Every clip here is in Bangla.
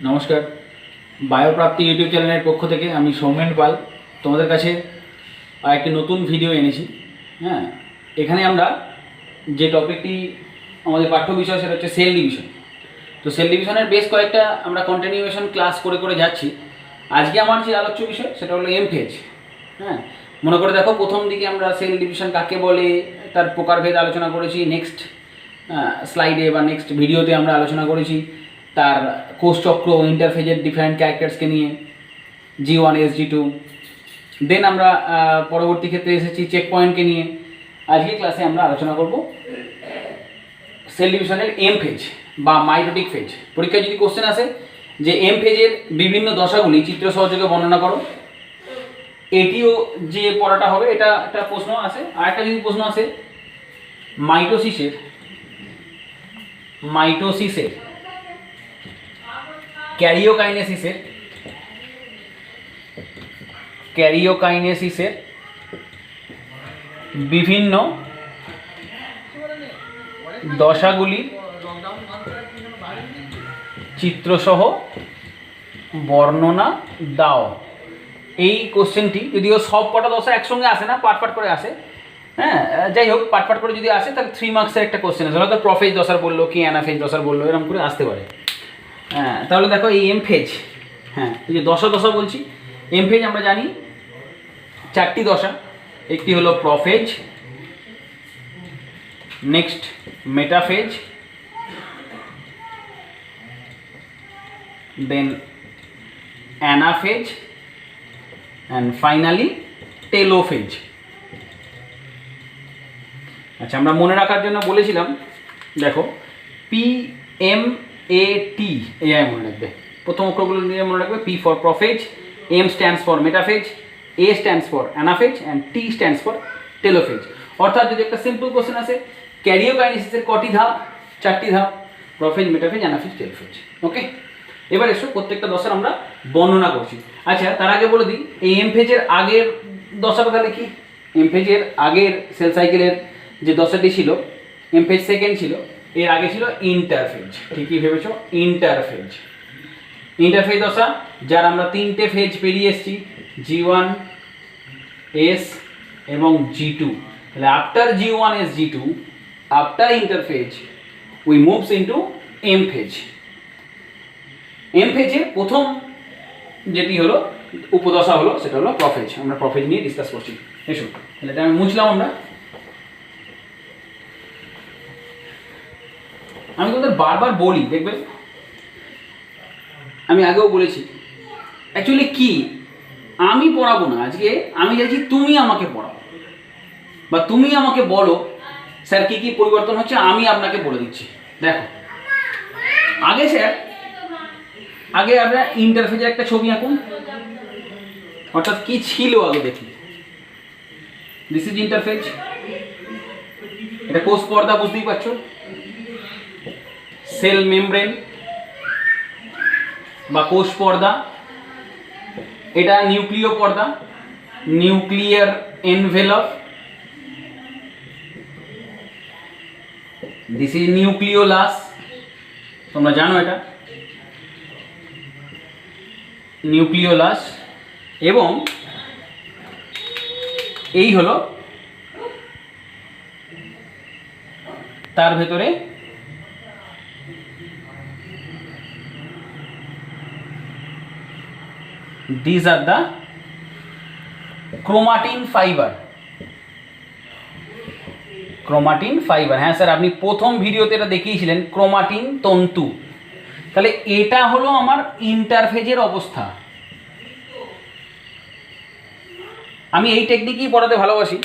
নমস্কার, বায়োপ্রাপ্তি ইউটিউব চ্যানেলের পক্ষ থেকে আমি সৌমেন পাল তোমাদের কাছে একটি নতুন ভিডিও এনেছি। হ্যাঁ, এখানে আমরা যে টপিকটি আমাদের পাঠ্য বিষয় সেটা হচ্ছে সেল ডিভিশন। তো সেল ডিভিশনের বেশ কয়েকটা আমরা কন্টিনিউয়েশন ক্লাস করে করে যাচ্ছি। আজকে আমার যে আলোচ্য বিষয় সেটা হলো এমফেজ। হ্যাঁ, মনে করে দেখো, প্রথম দিকে আমরা সেল ডিভিশন কাকে বলে তার প্রকারভেদ আলোচনা করেছি। নেক্সট স্লাইডে বা নেক্সট ভিডিওতে আমরা আলোচনা করেছি তার কোষচক্র ইন্টারফেজের ডিফারেন্ট ক্যারেক্টার্সকে নিয়ে, G1 SG2। দেন আমরা পরবর্তী ক্ষেত্রে এসেছি চেক পয়েন্টকে নিয়ে। আজকে ক্লাসে আমরা আলোচনা করব সেল ডিভিশনের এম ফেজ বা মাইটোটিক ফেজ। পরীক্ষায় যদি কোশ্চেন আসে যে এম ফেজের বিভিন্ন দশাগুলি চিত্র সহযোগে বর্ণনা করো, এটিও যে পড়াটা হবে এটা একটা প্রশ্ন আসে। আর একটা যদি প্রশ্ন আসে মাইটোসিসের ক্যারিওকাইনেসিসের বিভিন্ন দশাগুলি চিত্রসহ বর্ণনা দাও। এই কোশ্চেনটি যদিও সব কটা দশা একসঙ্গে আসে না, পাট করে আসে। হ্যাঁ, যাই হোক, পাট করে যদি আসে তাহলে 3 মার্কসের একটা কোশ্চেন আসে। হয়তো প্রফেজ দশার বললো কি অ্যানাফেজ দশার বললো, এরকম করে আসতে পারে। হ্যাঁ, তাহলে দেখো এই এমফেজ, হ্যাঁ এই যে দশা বলছি, এমফেজ আমরা জানি 4টি দশা। একটি হলো prophase, next metaphase, then anaphase and finally telophase. আচ্ছা, আমরা মনে রাখার জন্য বলেছিলাম, দেখো PMAT এই মনে রাখবে, প্রথম অক্ষরগুলো নিয়ে মনে রাখবে। P for প্রফেজ, M stands for metaphase, A stands for anaphase and T stands for telophase. অর্থাৎ যদি একটা সিম্পল কোশ্চেন আসে ক্যারিওকাইনেসিসের কটি ধাপ? 4টি ধাপ, প্রফেজ, মেটাফেজ, অ্যানাফেজ, টেলোফেজ। ওকে, এবার এসো প্রত্যেকটা দশার আমরা বর্ণনা করছি। আচ্ছা, তার আগে বলে দিই এই এমফেজের আগের দশাটা তাহলে কি? এমফেজের আগের সেল সাইকেলের যে দশাটি ছিল এমফেজ সেকেন্ড ছিল, এর আগে ছিল ইন্টারফেজ। ঠিকই ভেবেছ, ইন্টারফেজ দশা যার আমরা 3টে ফেজ পেরিয়ে এসেছি, G1 S এবং G2। তাহলে after G1 S G2, after interphase we moves into M phase. এমফেজের প্রথম যেটি হলো উপদশা হলো সেটা হলো প্রফেজ। আমরা প্রফেজ নিয়ে ডিসকাস করছি। এসো, তাহলে এটা আমি মুছলাম। আমি তোমাদের বারবার বলি, দেখবে আমি আগেও বলেছি, অ্যাকচুয়ালি কি আমি পড়াবো না আজকে, আমি চাইছি তুমি আমাকে পড়াও বা তুমি আমাকে বলো স্যার কী কী পরিবর্তন হচ্ছে, আমি আপনাকে বলে দিচ্ছি। দেখো, আগে আমরা ইন্টারফেজের একটা ছবি আঁকুন, অর্থাৎ কি ছিল আগে দেখি। দিস ইজ ইন্টারফেজ, এটা কোষ পর্দা, বুঝতেই পারছো, সেল মেমব্রেন বা কোষ পর্দা। এটা নিউক্লিয় পর্দা, nuclear envelope. This is nucleolus, তোমরা জানো এটা নিউক্লিওলাস। এবং এই হলো তার ভেতরে these are the chromatin fiber। হ্যাঁ স্যার, আপনি প্রথম ভিডিওতে এটা দেখিয়েছিলেন ক্রোমাটিন তন্তু। তাহলে এটা হলো আমার ইন্টারফেজের অবস্থা। আমি এই টেকনিকই পড়াতে ভালোবাসি।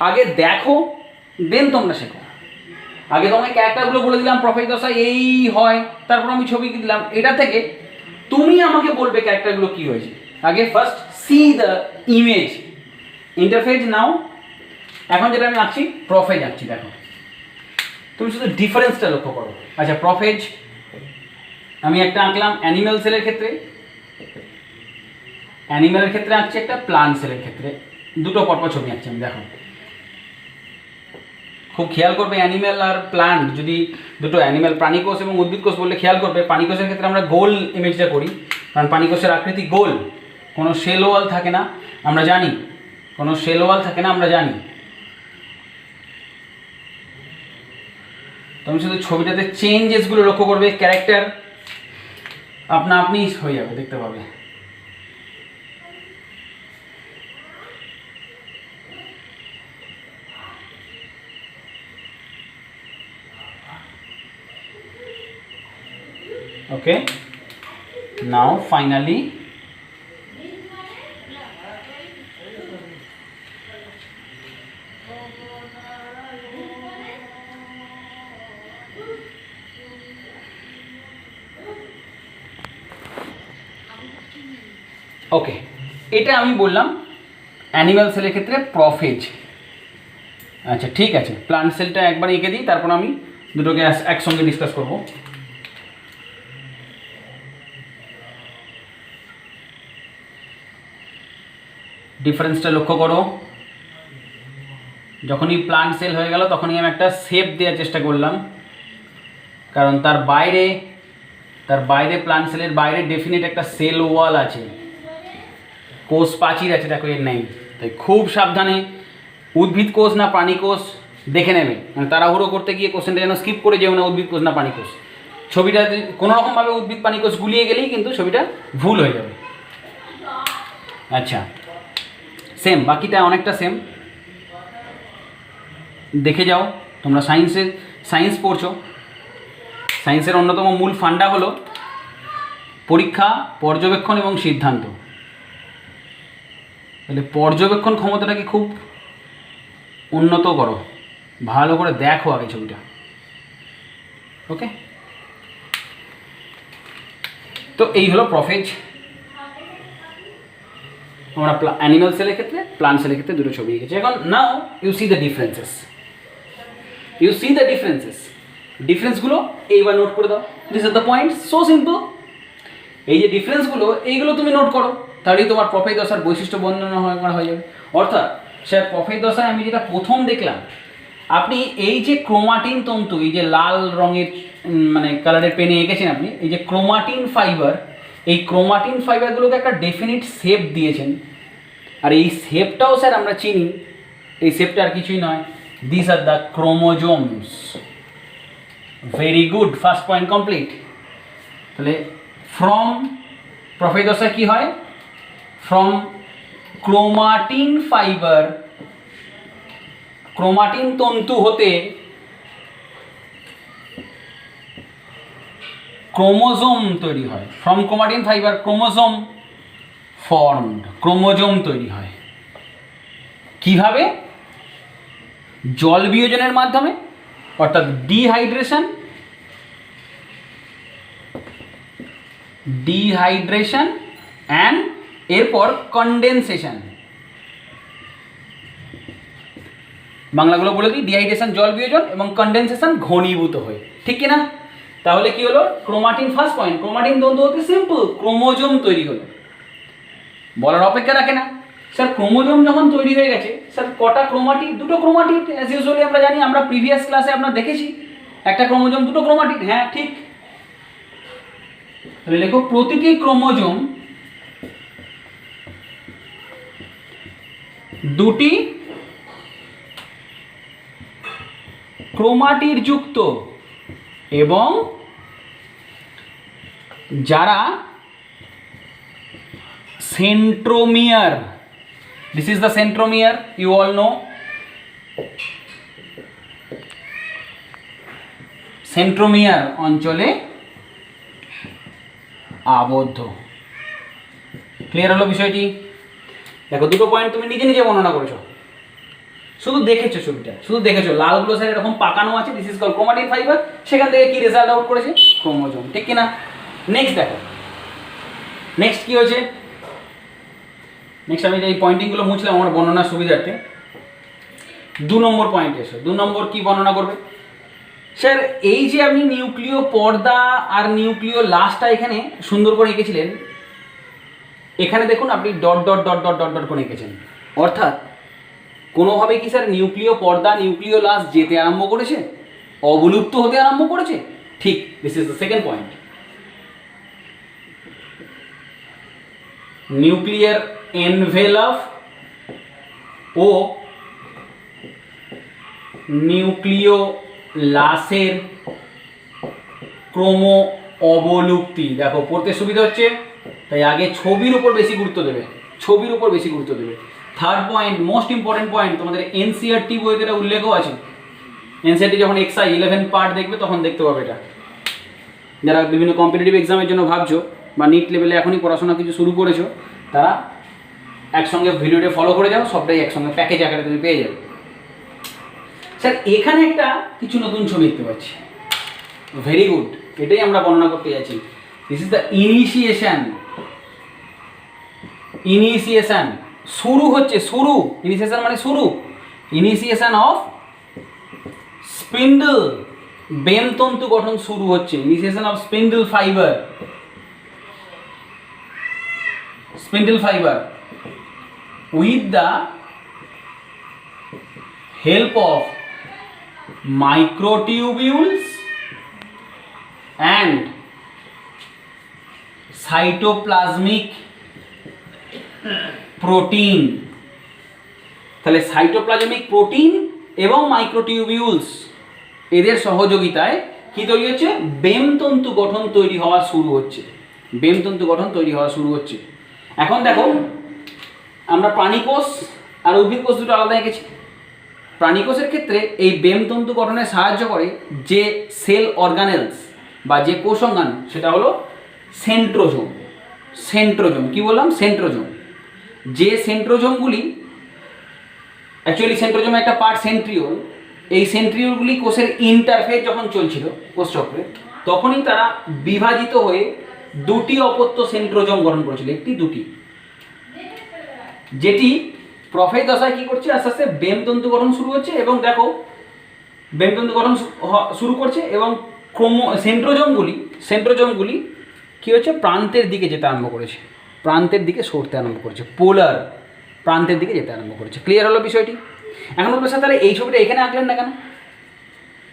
আগে দেখো, দেন তোমরা শেখো। আগে তোমাকে ক্যারেক্টারগুলো বলে দিলাম, প্রফেজ দশা এই হয়, তারপর আমি ছবি দিলাম। এটা থেকে তুমি আমাকে বলবে ক্যারেক্টারগুলো কি হয়েছে। আগে first see the image. Interphase now, এখন যেটা আমি আঁকছি প্রফেজ আঁকছি। দেখো, তুমি শুধু ডিফারেন্সটা লক্ষ্য করো। আচ্ছা, প্রফেজ আমি একটা আঁকলাম অ্যানিম্যাল সেলের ক্ষেত্রে, আঁকছি একটা প্লান্ট সেলের ক্ষেত্রে। দুটো পরপর ছবি আঁকছি আমি। দেখো, খুব খেয়াল করবে অ্যানিম্যাল আর প্লান্ট, যদি দুটো অ্যানিম্যাল প্রাণী কোষ এবং উদ্ভিদ কোষ বললে খেয়াল করবে প্রাণী কোষের ক্ষেত্রে আমরা গোল ইমেজটা করি, কারণ প্রাণী কোষের আকৃতি গোল, কোনো সেল ওয়াল থাকে না আমরা জানি, কোনো সেল ওয়াল থাকে না আমরা জানি। তুমি শুধু ছবিটাতে চেঞ্জেসগুলো লক্ষ্য করবে, ক্যারেক্টার আপনা আপনি হয়ে যাবে, দেখতে পাবে। ওকে, নাও ফাইনালি ওকে, এটা আমি বললাম অ্যানিম্যাল সেলের ক্ষেত্রে প্রফেজ। আচ্ছা ঠিক আছে, প্লান্ট সেলটা একবার এঁকে দিই, তারপর আমি দুটোকে একসঙ্গে ডিসকাস করব। ডিফারেন্সটা লক্ষ্য করো, যখনই প্লান্ট সেল হয়ে গেল তখনই আমি একটা শেপ দেওয়ার চেষ্টা করলাম, কারণ তার বাইরে প্লান্ট সেলের বাইরে ডেফিনেট একটা সেল ওয়াল আছে, কোষ প্রাচীর আছে, দেখো এর নেই। তাই খুব সাবধানে উদ্ভিদ কোষ না প্রাণী কোষ দেখে নেবে, মানে তাড়াহুড়ো করতে গিয়ে কোশ্চেনটা যেন স্কিপ করে যেও না উদ্ভিদ কোষ না প্রাণী কোষ। ছবিটা কোনো রকমভাবে উদ্ভিদ প্রাণী কোষ গুলিয়ে গেলেই কিন্তু ছবিটা ভুল হয়ে যাবে। আচ্ছা, সেম, বাকিটা অনেকটা সেম, দেখে যাও। তোমরা সায়েন্স পড়ছো, সায়েন্সের অন্যতম মূল ফান্ডা হলো পরীক্ষা, পর্যবেক্ষণ এবং সিদ্ধান্ত। তাহলে পর্যবেক্ষণ ক্ষমতাটাকে খুব উন্নত করো, ভালো করে দেখো আগে ছবিটা। ওকে, তো এই হলো প্রফেজ। আমরা অ্যানিম্যাল সেলের ক্ষেত্রে প্লান্ট সেলের ক্ষেত্রে দুটো ছবি এঁকেছি। এখন now you see the differences, ডিফারেন্সগুলো এইবার নোট করে দাও। This is the point, so simple. এই যে ডিফারেন্সগুলো এইগুলো তুমি নোট করো, তাহলেই তোমার প্রফেজ দশার বৈশিষ্ট্য বর্ণনা হয়ে যাবে। অর্থাৎ স্যার প্রফেজ দশায় আমি যেটা প্রথম দেখলাম, আপনি এই যে ক্রোমাটিন তন্তু, এই যে লাল রঙের মানে কালারের পেনে এঁকেছেন আপনি, এই যে ক্রোমাটিন ফাইবার, এই ক্রোমাটিন ফাইবারগুলোকে একটা ডেফিনিট শেপ দিয়েছেন। আর এই শেপটাও স্যার আমরা চিনি, এই শেপটা আর কিছুই নয়, this are the chromosomes. Very good, first point complete. তাহলে ফ্রম প্রফেজ দশায় কী হয়, ফ্রম ক্রোমাটিন ফাইবার, ক্রোমাটিন তন্তু হতে ক্রোমোজোম তৈরি হয়। From chromatin fibre chromosome formed, chromosome তৈরি হয় কিভাবে? জল বিয়োজনের মাধ্যমে, অর্থাৎ ডিহাইড্রেশন অ্যান্ড এরপর কনডেনসেশন। বাংলাগুলো বলে দিই, ডিহাইড্রেশন জল বিয়োজন এবং কনডেনসেশন ঘনীভূত হয়ে, ঠিক কিনা? তাহলে কি হলো, ক্রোমাটিন ফার্স্ট পয়েন্ট, ক্রোমাটিন তন্তু হতে সিম্পল ক্রোমোজোম তৈরি হলো। বলার অপেক্ষা রাখে না, স্যার ক্রোমোজোম যখন তৈরি হয়ে গেছে স্যার কটা ক্রোমাটিড? দুটো ক্রোমাটিড, অ্যাজ ইউজুয়ালি আমরা জানি, আমরা প্রিভিয়াস ক্লাসে আমরা দেখেছি একটা ক্রোমোজোম দুটো ক্রোমাটিড। হ্যাঁ ঠিক, তাহলে লেখো প্রতিটি ক্রোমোজোম দুটি ক্রোমাটিড যুক্ত এবং যারা centromere, this is the centromere, you all know. Centromere অঞ্চলে আবদ্ধ। ক্লিয়ার হলো বিষয়টি? দেখো দুটো পয়েন্ট তুমি নিজে নিজে বর্ণনা করেছো, শুধু দেখেছো ছবিটা, শুধু দেখেছো লালগুলো স্যার এরকম পাকানো আছে, this is call chromatin fibre, সেখান থেকে কি রেজাল্ট আউট করেছে? ক্রোমোজোম, ঠিক কিনা? নেক্সট দেখো, নেক্সট কি হয়েছে? নেক্সট আমি এই পয়েন্টিংগুলো মুছলাম আমার বর্ণনার সুবিধার্থে। 2 নম্বর পয়েন্ট এসো। 2 নম্বর কি বর্ণনা করবে? স্যার এই যে আপনি নিউক্লিয় পর্দা আর নিউক্লিয় লাস্টটা এখানে সুন্দর করে এঁকেছিলেন, এখানে দেখুন আপনি dot dot dot dot dot dot করে এঁকেছেন, অর্থাৎ কোনোভাবে কি স্যার নিউক্লিয় পর্দা, নিউক্লিয় লাস যেতে আরম্ভ করেছে, অবলুপ্ত হতে আরম্ভ করেছে? ঠিক, this is the second point. Nuclear envelope ও নিউক্লিয় লাসের ক্রম অবলুপ্তি। দেখো পড়তে সুবিধা হচ্ছে, তাই আগে ছবির উপর বেশি গুরুত্ব দেবে, ছবির উপর বেশি গুরুত্ব দেবে। Third point, most important point, তোমাদের এনসিআরটি বইতে এটা উল্লেখও আছে। এনসিআরটি যখন এক্সাই 11 পার্ট দেখবে তখন দেখতে পাবে এটা। যারা বিভিন্ন কম্পিটিটিভ এক্সামের জন্য ভাবছো বা নিট লেভেলে এখনই পড়াশোনা কিছু শুরু করেছো, তারা একসঙ্গে ভিডিওটা ফলো করে যাও, সবটাই একসঙ্গে প্যাকেজ আকারে তুমি পেয়ে যাবে। স্যার এখানে একটা কিছু নতুন ছবি দেখতে পাচ্ছি, ভেরি গুড, এটাই আমরা বর্ণনা করতে যাচ্ছি। This is the initiation. Initiation শুরু হচ্ছে, শুরু, ইনিশিয়েশন মানে শুরু, ইনিশিয়েশন অফ স্পিন্ডল, বেমতন্তু গঠন শুরু হচ্ছে, initiation of spindle fibre, spindle fibre with the help of microtubules and cytoplasmic protein। তাহলে সাইটোপ্লাজমিক প্রোটিন এবং মাইক্রোটিউবিউলস এদের সহযোগিতায় কি তৈরি হচ্ছে? বেমতন্তু গঠন তৈরি হওয়া শুরু হচ্ছে, বেমতন্তু গঠন তৈরি হওয়া শুরু হচ্ছে। এখন দেখো আমরা প্রাণীকোষ আর উদ্ভিদ কোষ দুটো আলাদা এঁকেছি। প্রাণীকোষের ক্ষেত্রে এই বেমতন্তু গঠনে সাহায্য করে যে সেল অর্গানেলস বা যে কোষ অঙ্গাণু, সেটা হলো সেন্ট্রোজোম। সেন্ট্রোজোম কি বললাম? সেন্ট্রোজোম। যে সেন্ট্রোজোমগুলি, অ্যাকচুয়ালি সেন্ট্রোজোমের একটা পার্ট সেন্ট্রিওল, এই সেন্ট্রিওলগুলি কোষের ইন্টারফেজ যখন চলছিল কোষচক্রে, তখনই তারা বিভাজিত হয়ে দুটি অপত্য সেন্ট্রোজোম গঠন করেছিল, একটি দুটি, যেটি প্রফেজ দশায় কী করছে? আস্তে আস্তে বেমতন্তু গঠন শুরু হচ্ছে এবং দেখো বেমতন্তু গঠন শুরু করছে এবং সেন্ট্রোজোমগুলি কী হচ্ছে? প্রান্তের দিকে যেতে আরম্ভ করেছে, প্রান্তের দিকে সরতে আরম্ভ করেছে, পোলার প্রান্তের দিকে যেতে আরম্ভ করেছে। ক্লিয়ার হলো বিষয়টি? এখন বলবে স্যার তাহলে এই ছবিটা এখানে আঁকলেন না কেন?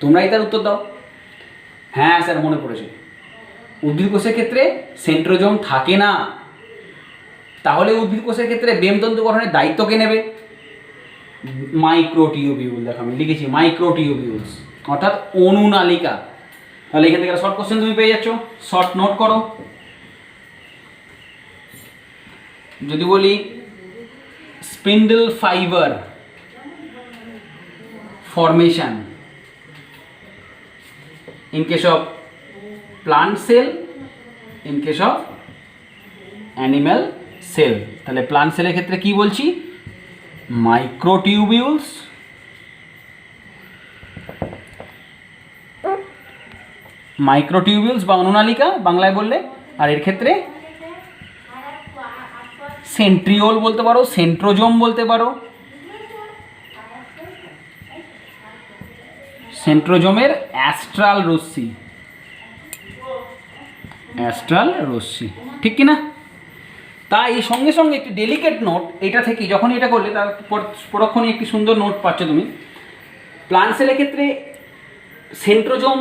তোমরাই তার উত্তর দাও। হ্যাঁ স্যার মনে পড়েছে, উদ্ভিদ কোষের ক্ষেত্রে সেন্ট্রোজোম থাকে না, তাহলে উদ্ভিদ কোষের ক্ষেত্রে বেমতন্তু গঠনের দায়িত্ব কে নেবে? মাইক্রোটিউবিউল। দেখো আমি লিখেছি মাইক্রোটিউবিউলস, অর্থাৎ অনুনালিকা। তাহলে এখান থেকে শর্ট কোশ্চেন তুমি পেয়ে যাচ্ছ, শর্ট নোট করো। যদি বলি spindle fibre formation in case of plant cell, in case of animal cell, তাহলে প্লান্ট সেলের ক্ষেত্রে কি বলছি? মাইক্রোটিউবিউলস, মাইক্রোটিউবিউলস বা অনুনালিকা বাংলায় বললে, আর এর ক্ষেত্রে সেন্ট্রিওল বলতে পারো, সেন্ট্রোজোম বলতে পারো। সেন্ট্রোজোমের অ্যাস্ট্রাল রশ্মি, অ্যাস্ট্রাল রশ্মি, ঠিক কি না? তাই সঙ্গে সঙ্গে একটি ডেলিকেট নোট, এটা থেকে যখন এটা করলে তার পরক্ষণই একটি সুন্দর নোট পাচ্ছ তুমি। প্লান্ট সেলের ক্ষেত্রে সেন্ট্রোজোম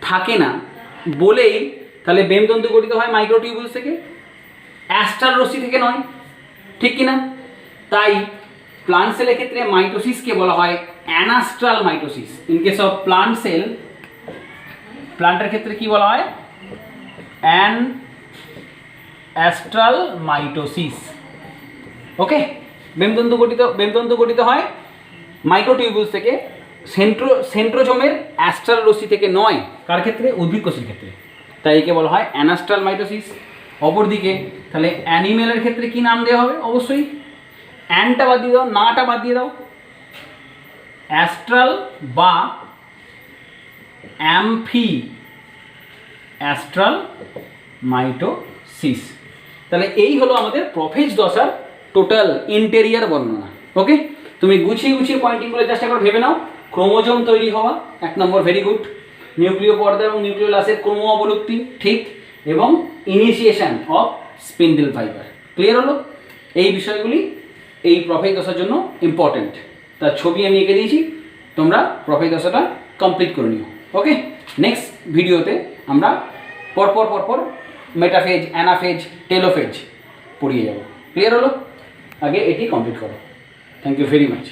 থাকে না বলেই তাহলে বেমতন্তু গঠিত হয় মাইক্রোটিউবুলস থেকে, অ্যাস্ট্রাল রশ্মি থেকে নয়, ঠিক কি না? তাই প্লান্ট সেলের ক্ষেত্রে মাইটোসিসকে বলা হয় anastral mitosis. In case of plant cell, প্লান্টের ক্ষেত্রে কি বলা হয়? Astral mitosis. ওকে, বেমতন্তু গঠিত হয় মাইক্রোটিউবুলস থেকে, সেন্ট্রোজোমের অ্যাস্ট্রাল রশ্মি থেকে নয়। কার ক্ষেত্রে? উদ্ভিদ কোষের ক্ষেত্রে। তাই একে বলা হয় অ্যানাস্ট্রাল মাইটোসিস। অপরদিকে তাহলে অ্যানিমেলের ক্ষেত্রে কি নাম দেওয়া হবে? অবশ্যই অ্যানটা বাদ দিয়ে দাও, নাটা বাদ দিয়ে দাও, অ্যাস্ট্রাল বা অ্যাম্ফি অ্যাস্ট্রাল মাইটোসিস। তাহলে এই হলো আমাদের প্রোফেজ দশার টোটাল ইন্টেরিয়ার বর্ণনা। ওকে, তুমি গুছিয়ে পয়েন্টিংগুলো জাস্ট একবার ভেবে নাও। ক্রোমোজোম তৈরি হওয়া 1 নম্বর, ভেরি গুড। নিউক্লিয় পর্দা এবং নিউক্লিয় লাসের ক্রম অবলুপ্তি, ঠিক, এবং initiation of spindle fibre. Clear হলো? এই বিষয়গুলি এই প্রোফেজ দশার জন্য ইম্পর্টেন্ট। তার ছবি আমি এঁকে দিয়েছি, তোমরা প্রফেজ দশাটা কমপ্লিট করে নিও। ওকে, নেক্সট ভিডিওতে আমরা পরপর মেটাফেজ, অ্যানাফেজ, টেলোফেজ পড়িয়ে যাব। ক্লিয়ার হলো? আগে এটি কমপ্লিট করো। Thank you very much.